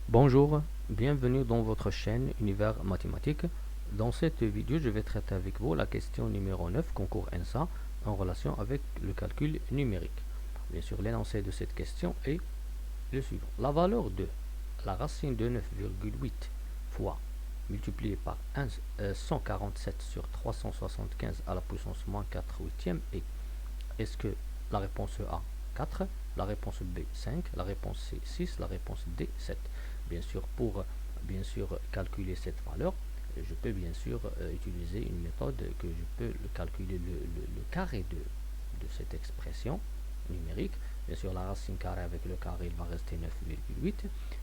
Bonjour, bienvenue dans votre chaîne Univers Mathématique. Dans cette vidéo, je vais traiter avec vous la question numéro 9, concours ENSA, en relation avec le calcul numérique. Bien sûr, l'énoncé de cette question est le suivant. La valeur de la racine de 9,8 fois multiplié par 147 sur 375 à la puissance moins 4 huitième est-ce que la réponse A 4, la réponse B 5, la réponse C 6, la réponse D 7. Bien sûr, pour calculer cette valeur, je peux bien sûr utiliser une méthode que je peux calculer le carré de cette expression numérique. Bien sûr, la racine carrée avec le carré, il va rester 9,8.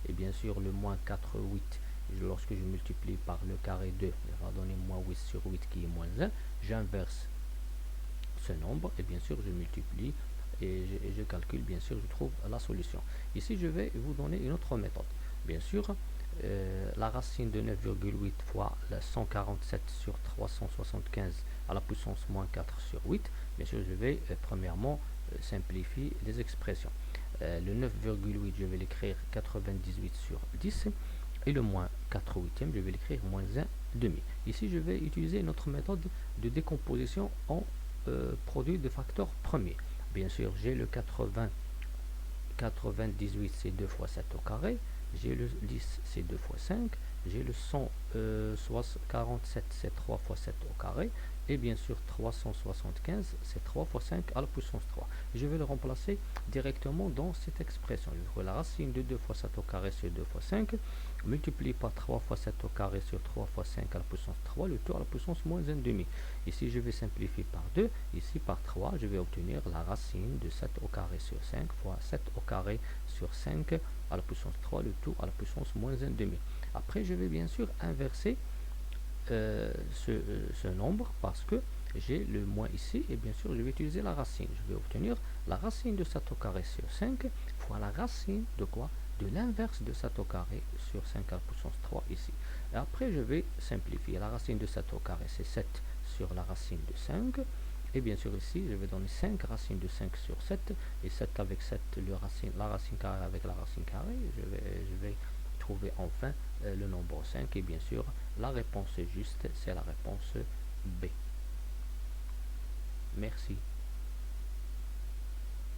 Et bien sûr, le moins 4, 8, lorsque je multiplie par le carré 2, il va donner moins 8 sur 8 qui est moins 1. J'inverse ce nombre et bien sûr je multiplie et je calcule, bien sûr je trouve la solution. Ici je vais vous donner une autre méthode. Bien sûr, la racine de 9,8 fois la 147 sur 375 à la puissance moins 4 sur 8. Bien sûr je vais premièrement simplifier les expressions. Le 9,8 je vais l'écrire 98 sur 10 et le moins 4 huitièmes je vais l'écrire moins 1 demi. Ici je vais utiliser notre méthode de décomposition en produit de facteurs premiers. Bien sûr, j'ai le 98, c'est 2 fois 7 au carré. J'ai le 10, c'est 2 fois 5. J'ai le 147, c'est 3 fois 7 au carré. Et bien sûr, 375, c'est 3 fois 5 à la puissance 3. Je vais le remplacer directement dans cette expression. Je trouve la racine de 2 fois 7 au carré sur 2 fois 5, multiplié par 3 fois 7 au carré sur 3 fois 5 à la puissance 3, le tout à la puissance moins 1 demi. Ici, je vais simplifier par 2. Ici, par 3, je vais obtenir la racine de 7 au carré sur 5 fois 7 au carré sur 5 à la puissance 3, le tout à la puissance moins 1 demi. Après, je vais bien sûr inverser ce nombre parce que j'ai le moins ici et bien sûr je vais utiliser la racine. Je vais obtenir la racine de 7 au carré sur 5 fois la racine de quoi? De l'inverse de 7 au carré sur 5 à la puissance 3 ici. Et après je vais simplifier. La racine de 7 au carré c'est 7 sur la racine de 5. Et bien sûr ici je vais donner 5 racines de 5 sur 7. Et 7 avec 7, la racine carrée avec la racine carrée. Je vais trouver enfin le nombre 5 et bien sûr la réponse juste c'est la réponse B. Merci.